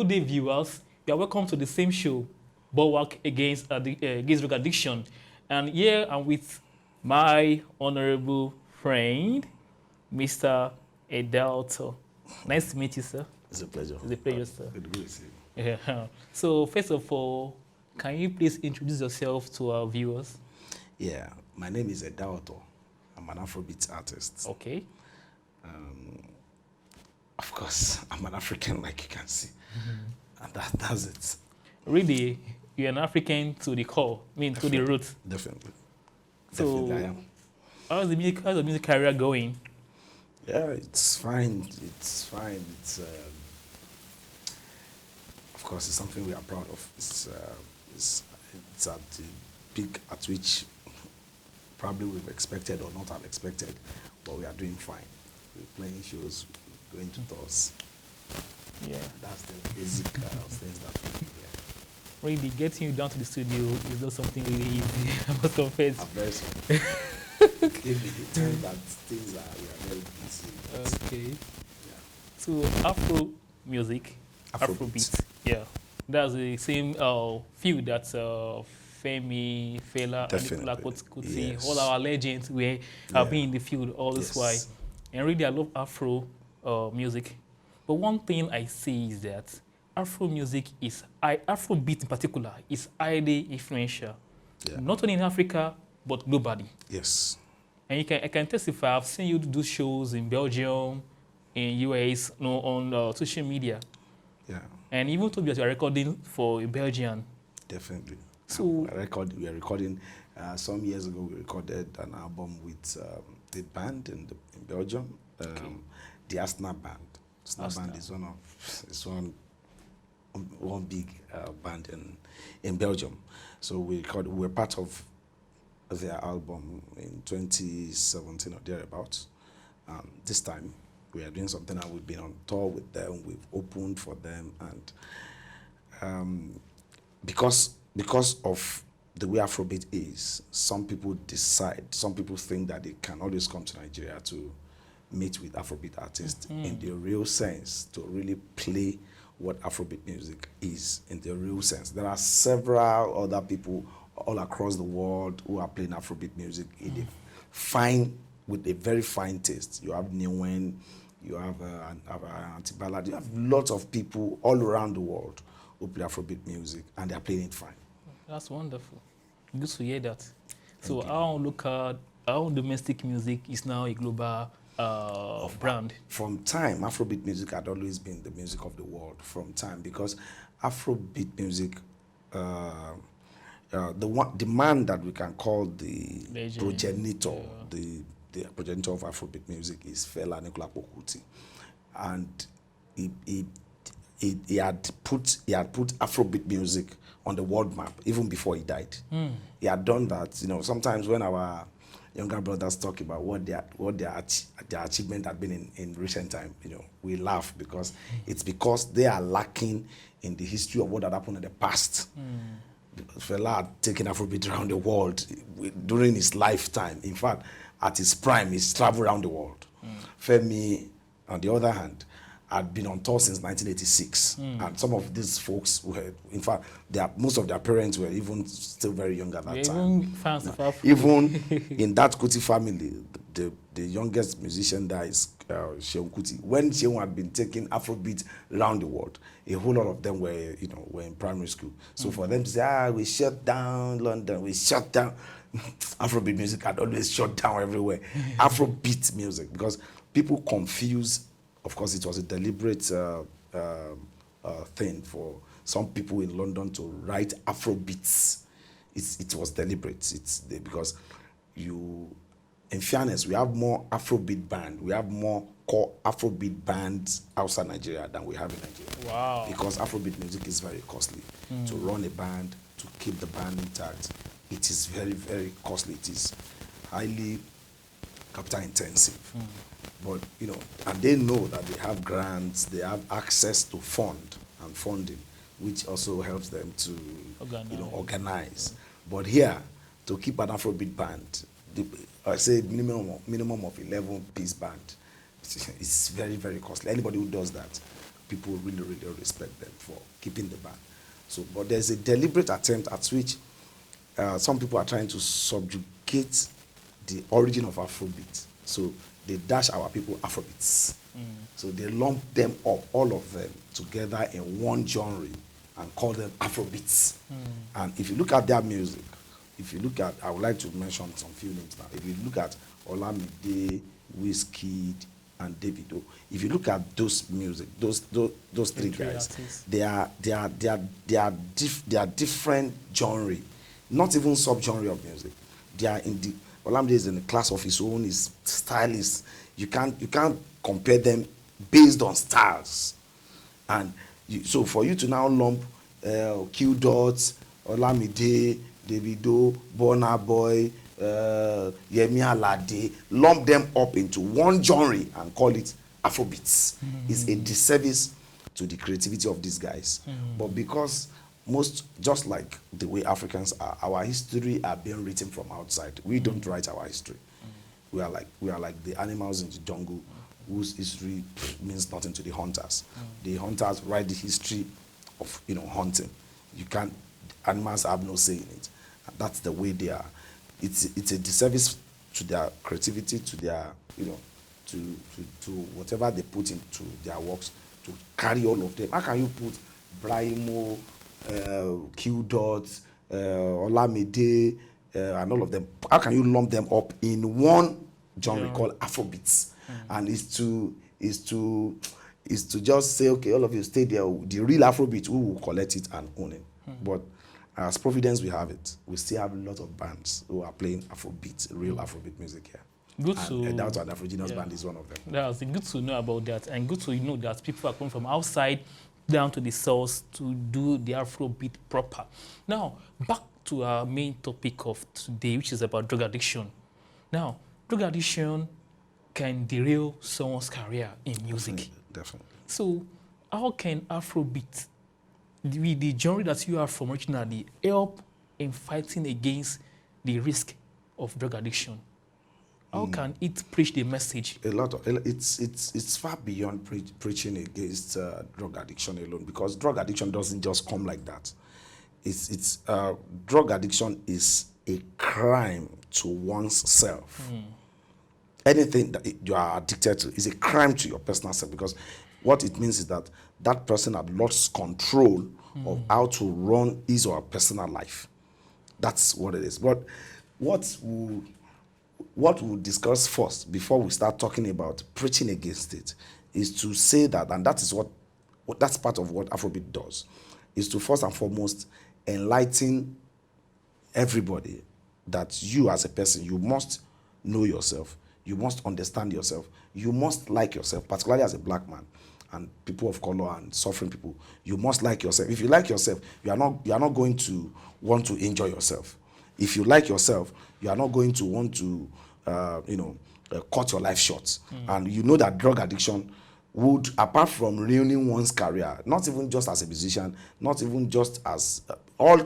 Good day, viewers. You are welcome to the same show, Bulwark against drug addiction. And here I'm with my honorable friend, Mr. Edelto. Nice to meet you, sir. It's a pleasure. It's a pleasure, sir. Good to see you. Yeah. So first of all, can you please introduce yourself to our viewers? Yeah, my name is Edelto. I'm an Afrobeat artist. Okay. Of course, I'm an African, like you can see. And that's it. Really, you're an African to the core, to the root. Definitely. So, Definitely I am. How's the music career going? Yeah, it's fine. It's fine. Of course, it's something we are proud of. It's at the peak at which probably we've expected or not unexpected, but we are doing fine. We're playing shows, going to tours. Yeah. That's the basic things that we do. Really, getting you down to the studio is not something really easy, I must confess. I'm very sorry. Give me the time that things we are very busy. Okay. Yeah. So, Afro music, Afrobeat, yeah. That's the same field that Femi, Fela, Definitely. and Nicola Kuti, Yes. all our legends have been in the field all this while. And really, I love Afro music. But one thing I see is that Afro music Afrobeat in particular, is highly influential. Yeah. Not only in Africa, but globally. Yes. And I can testify, I've seen you do shows in Belgium, in US, on social media. Yeah. And even told me that you are recording for a Belgian. Definitely. So we are recording. Some years ago, we recorded an album with the band in Belgium, the Asna band. Asna band is one big band in Belgium. So we're part of their album in 2017 or thereabouts. This time we are doing something, and we've been on tour with them. We've opened for them, and because of the way Afrobeat is, some people think that they can always come to Nigeria to meet with Afrobeat artists in the real sense, to really play what Afrobeat music is in the real sense. There are several other people all across the world who are playing Afrobeat music with a very fine taste. You have Newen, you have Antiballad, you have lots of people all around the world who play Afrobeat music, and they are playing it fine. That's wonderful. Good to hear that. So our domestic music is now a global brand. From time, Afrobeat music had always been the music of the world. From time, because Afrobeat music, the man that we can call the progenitor, the progenitor of Afrobeat music is Fela Nicola Kuti, and he had put Afrobeat music on the world map even before he died. He had done that. Sometimes when our younger brothers talk about what their achievement had been in recent time, we laugh, because it's because they are lacking in the history of what had happened in the past. Fela had taken Afrobeat around the world during his lifetime. In fact, at his prime, he's traveled around the world. Femi, on the other hand, had been on tour since 1986. And some of these folks were, in fact, most of their parents were even still very young at that time. Even fans of Afro. Even in that Kuti family, the youngest musician there is Sheung Kuti. When Sheung had been taking Afrobeat around the world, a whole lot of them were in primary school. So for them to say, we shut down London, we shut down, Afrobeat music had always shut down everywhere. Afrobeat music, because people confuse. Of course, it was a deliberate thing for some people in London to write Afrobeats. It was deliberate. Because in fairness, we have more Afrobeat band. We have more core Afrobeat bands outside Nigeria than we have in Nigeria. Wow. Because Afrobeat music is very costly. To run a band, to keep the band intact, it is very, very costly. It is highly capital intensive. But, and they know that they have grants, they have access to funding, which also helps them to organize. But here, to keep an Afrobeat band, I say minimum of 11-piece band, it's very, very costly. Anybody who does that people really, really respect them for keeping the band. So, but there's a deliberate attempt at which some people are trying to subjugate the origin of Afrobeat. So they dash our people Afrobeats. So they lump them up, all of them, together in one genre and call them Afrobeats. And if you look at their music, if you look at, I would like to mention some few names now. If you look at Olamide, Wizkid, and Davido, if you look at those music, those three guys, artists. they are different genre, not even sub-genre of music. They are in the, Olamide is in a class of his own. His style is, you can't compare them based on styles. And so for you to now lump Q Dots, Olamide, Davido, Burna Boy, Yemi Alade, lump them up into one genre and call it Afrobeats is a disservice to the creativity of these guys. But because just like the way Africans are, our history are being written from outside. We don't write our history. We are like the animals in the jungle whose history means nothing to the hunters. The hunters write the history of hunting. Animals have no say in it. And that's the way they are. It's a disservice to their creativity, to their to whatever they put into their works, to carry all of them. How can you put Brahimo, Q Dots, Olamide, and all of them? How can you lump them up in one genre called Afrobeats? And is to just say, okay, all of you stay there. The real Afrobeat, we will collect it and own it. But as Providence, we have it. We still have a lot of bands who are playing Afrobeat, real Afrobeat music here. Good and to Doubt and Afrogenous Band is one of them. That's good to know about that, and good to know that people are coming from outside down to the source to do the Afrobeat proper. Now, back to our main topic of today, which is about drug addiction. Now, drug addiction can derail someone's career in music. Definitely. So, how can Afrobeat, the genre that you are from originally, help in fighting against the risk of drug addiction? How can it preach the message? It's far beyond preaching against drug addiction alone, because drug addiction doesn't just come like that. Drug addiction is a crime to one's self. Anything that you are addicted to is a crime to your personal self, because what it means is that that person had lost control of how to run his or her personal life. That's what it is. But what we'll discuss first before we start talking about preaching against it is to say that, and that is that's part of what Afrobeat does, is to first and foremost enlighten everybody that you as a person, you must know yourself, you must understand yourself, you must like yourself, particularly as a black man and people of color and suffering people. You must like yourself. If you like yourself, you are not going to want to enjoy yourself. If you like yourself, you are not going to want to cut your life short. And you know that drug addiction would, apart from ruining one's career, not even just as a musician, not even just as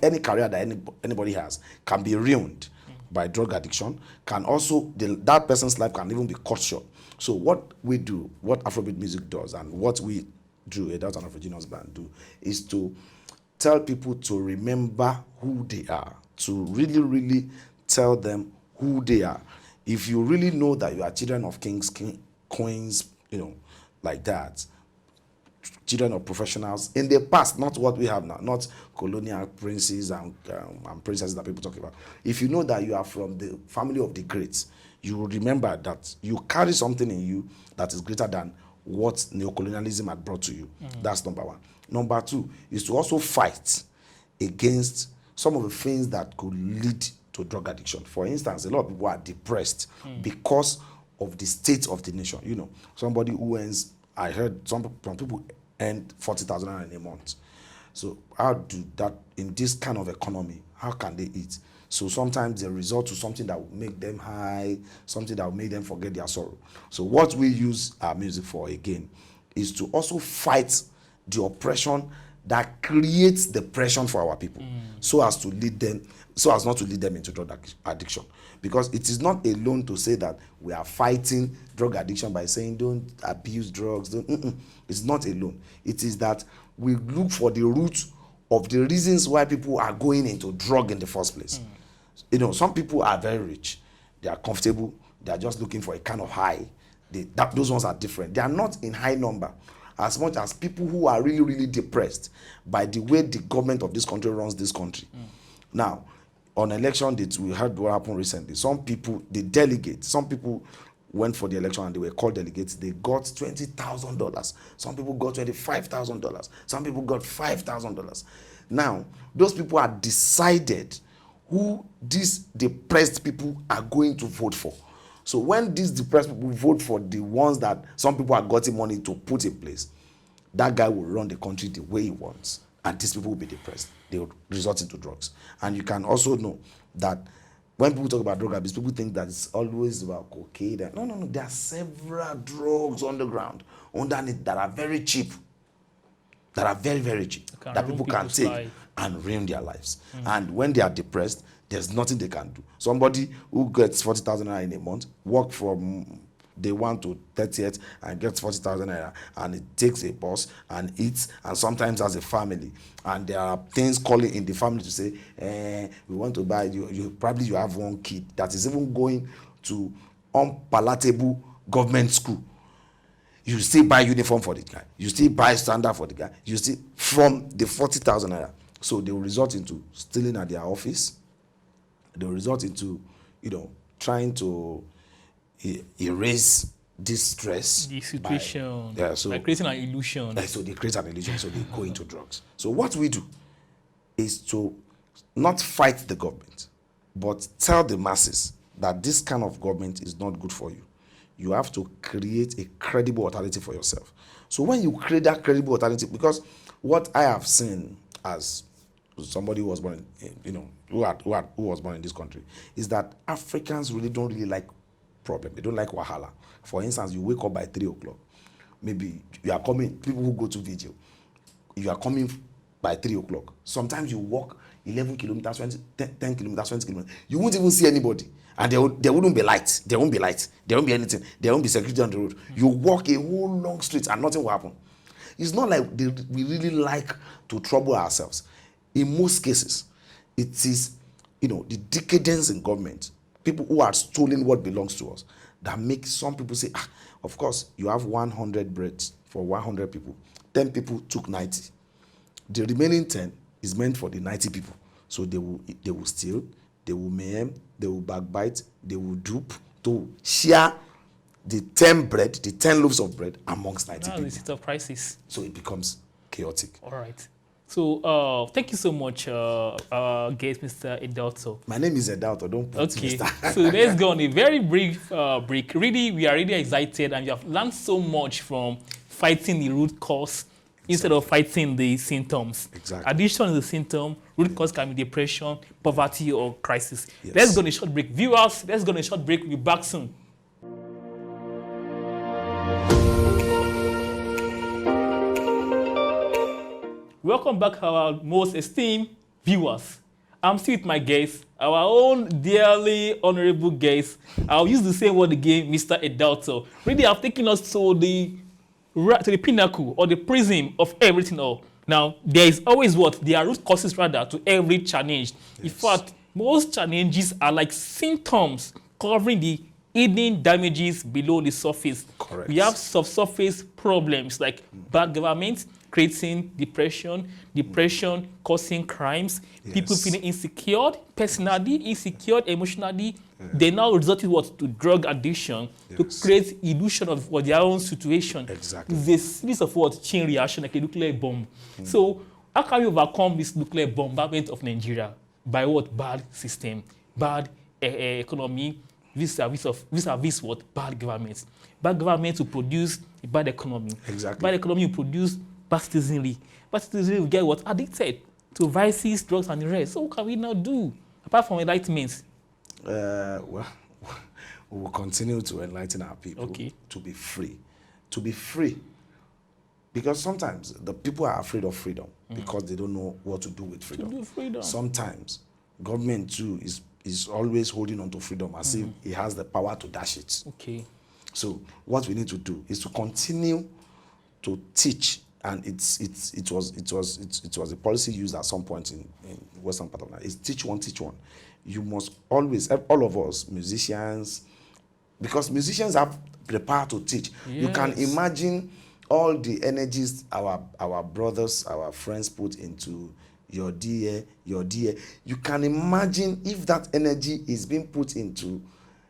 any career that anybody has, can be ruined by drug addiction, can also, that person's life can even be cut short. So what we do, what Afrobeat music does, and what we do, Adult and Afrogenous Band do, is to tell people to remember who they are, to really, really tell them who they are. If you really know that you are children of kings, queens, like that, children of professionals in the past, not what we have now, not colonial princes and princesses that people talk about. If you know that you are from the family of the greats, you will remember that you carry something in you that is greater than what neocolonialism had brought to you. That's number one. Number two is to also fight against some of the things that could lead to drug addiction. For instance, a lot of people are depressed because of the state of the nation. Somebody who earns, I heard some people earn 40,000 in a month. So how do that, in this kind of economy, how can they eat? So sometimes they resort to something that will make them high, something that will make them forget their sorrow. So what we use our music for, again, is to also fight the oppression that creates the pressure for our people, so as not to lead them into drug addiction. Because it is not alone to say that we are fighting drug addiction by saying don't abuse drugs. Don't. It's not alone. It is that we look for the root of the reasons why people are going into drug in the first place. Some people are very rich. They are comfortable. They are just looking for a kind of high. Those ones are different. They are not in high number as much as people who are really, really depressed by the way the government of this country runs this country. Now, on election dates, we heard what happened recently. Some people went for the election and they were called delegates. They got $20,000. Some people got $25,000. Some people got $5,000. Now, those people are decided who these depressed people are going to vote for. So when these depressed people vote for the ones that some people are getting money to put in place, that guy will run the country the way he wants. And these people will be depressed. They will resort into drugs. And you can also know that when people talk about drug abuse, people think that it's always about cocaine. No. There are several drugs on the ground underneath that are very cheap. That are very, very cheap. That people can take and ruin their lives. And when they are depressed, there's nothing they can do. Somebody who gets 40,000 naira in a month, work from day 1 to 30th and gets 40,000 naira, and it takes a bus and eats, and sometimes has a family, and there are things calling in the family to say, we want to buy you probably you have one kid that is even going to unpalatable government school. You still buy uniform for the guy, you still buy standard for the guy, you still from the 40,000 naira. So they will resort into stealing at their office. They will resort into trying to erase this stress, the situation, by creating an illusion. So they create an illusion, so they go into drugs. So what we do is to not fight the government, but tell the masses that this kind of government is not good for you. You have to create a credible alternative for yourself. So when you create that credible alternative, because what I have seen as somebody who was born who was born in this country, is that Africans don't really like problem. They don't like wahala. For instance, you wake up by 3 o'clock. Maybe you are coming, people who go to vigil, you are coming by 3 o'clock. Sometimes you walk 11 kilometers, 10 kilometers, 20 kilometers. You won't even see anybody. And there wouldn't be light. There won't be light. There won't be anything. There won't be security on the road. You walk a whole long street and nothing will happen. It's not like we really like to trouble ourselves. In most cases, it is, the decadence in government, people who are stolen what belongs to us, that make some people say, of course, you have 100 breads for 100 people. 10 people took 90. The remaining 10 is meant for the 90 people. So they will steal, they will mayhem, they will backbite, they will dupe to share the 10 loaves of bread amongst 90 people. That's the state of crisis. So it becomes chaotic. All right. So thank you so much, guest, Mr. Edalto. My name is Edalto. Don't put Mr. So let's go on a very brief break. Really, we are really excited, and you have learned so much from fighting the root cause instead of fighting the symptoms. Exactly. Addiction is a symptom. Root cause can be depression, poverty, or crisis. Yes. Let's go on a short break. Viewers, let's go on a short break. We'll be back soon. Welcome back, our most esteemed viewers. I'm still with my guest, our own dearly honorable guest. I'll use the same word again, Mr. Edalto. Really, I've taken us to the pinnacle or the prism of everything all. Now, there is always there are root causes rather to every challenge. Yes. In fact, most challenges are like symptoms covering the hidden damages below the surface. Correct. We have subsurface problems like bad government, creating depression causing crimes, people feeling insecure, personally insecure, emotionally. They now resort to drug addiction to create illusion of their own situation. Exactly. It's a series of chain reaction, like a nuclear bomb. So how can we overcome this nuclear bombardment of Nigeria? By bad system, bad economy, vis-a-vis bad government. Bad government will produce a bad economy. Exactly. Bad economy will produce bad citizenry. Bad citizenry will get addicted to vices, drugs, and the rest. So what can we now do apart from enlightenment? Well, we will continue to enlighten our people to be free. To be free because sometimes the people are afraid of freedom because they don't know what to do with freedom. do freedom. Sometimes government too is always holding on to freedom as if it has the power to dash it. Okay. So what we need to do is to continue to teach, and it was a policy used at some point in western part of Nigeria. It's teach one, teach one. You must always, all of us musicians, because musicians have the power to teach. You can Yes. imagine all the energies our brothers, our friends put into your dear. You can imagine if that energy is being put into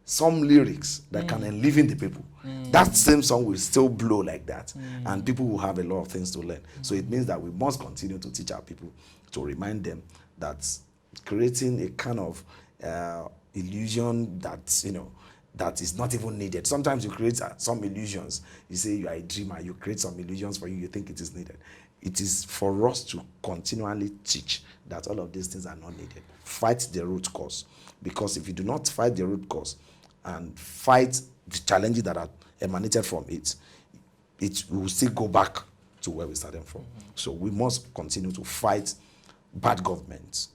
some lyrics that can enliven the people. That same song will still blow like that, and people will have a lot of things to learn. So it means that we must continue to teach our people, to remind them that creating a kind of illusion that, you know, that is not even needed. Sometimes you create some illusions. You say you are a dreamer, you create some illusions for you, you think it is needed. It is for us to continually teach that all of these things are not needed. Fight the root cause. Because if you do not fight the root cause and fight the challenges that are emanated from it, it will still go back to where we started from. So we must continue to fight bad governments.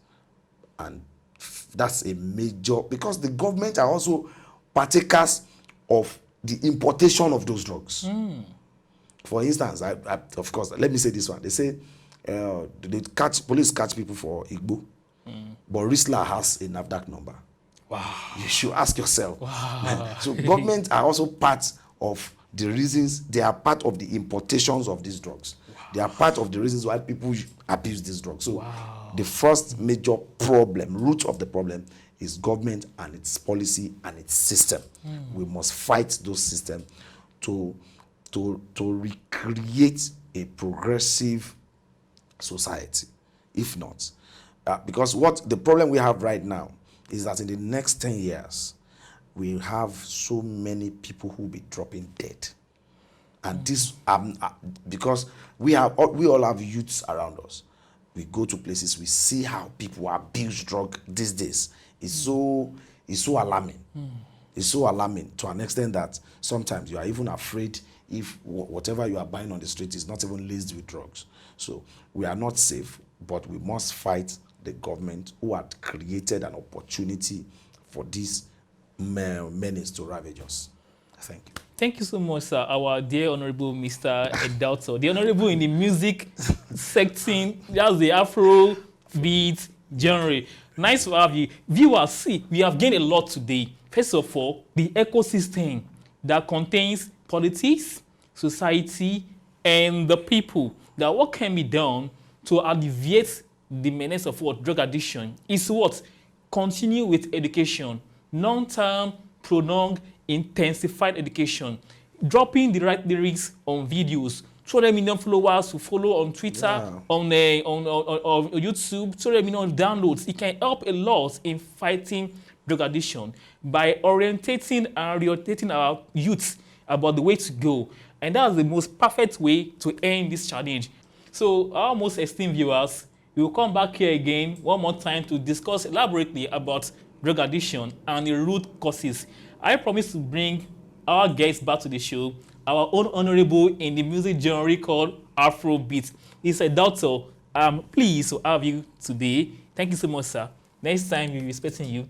And that's a major, because the government are also partakers of the importation of those drugs. For instance, of course, let me say this one. They say police catch people for Igbo, but Risla has a NAFDAC number. Wow. You should ask yourself. Wow. So government are also part of the reasons. They are part of the importations of these drugs. Wow. They are part of the reasons why people abuse these drugs. So the first major problem, root of the problem, is government and its policy and its system. We must fight those systems to recreate a progressive society. If not, because what the problem we have right now is that in the next 10 years, we have so many people who will be dropping dead. And this, because we all have youths around us. We go to places, we see how people abuse drug these days. It's so alarming. It's so alarming to an extent that sometimes you are even afraid if whatever you are buying on the street is not even laced with drugs. So we are not safe, but we must fight the government who had created an opportunity for these menace to ravage us. Thank you. Thank you so much, sir. Our dear Honorable Mr. Edauto, the Honorable in the music section, that's the Afro beat genre. Nice to have you. Viewers, see, we have gained a lot today. First of all, the ecosystem that contains politics, society, and the people. That what can be done to alleviate the menace of what drug addiction is what? Continue with education, long-term, prolonged, intensified education, dropping the right lyrics on videos, 200 million followers who follow on Twitter, on YouTube, 200 million downloads. It can help a lot in fighting drug addiction by orientating and reorientating our youth about the way to go. And that's the most perfect way to end this challenge. So our most esteemed viewers, we will come back here again one more time to discuss elaborately about drug addiction and the root causes. I promise to bring our guests back to the show, our own honorable in the music genre called Afrobeat. It's a doctor. I'm pleased to have you today. Thank you so much, sir. Next time, we'll be expecting you.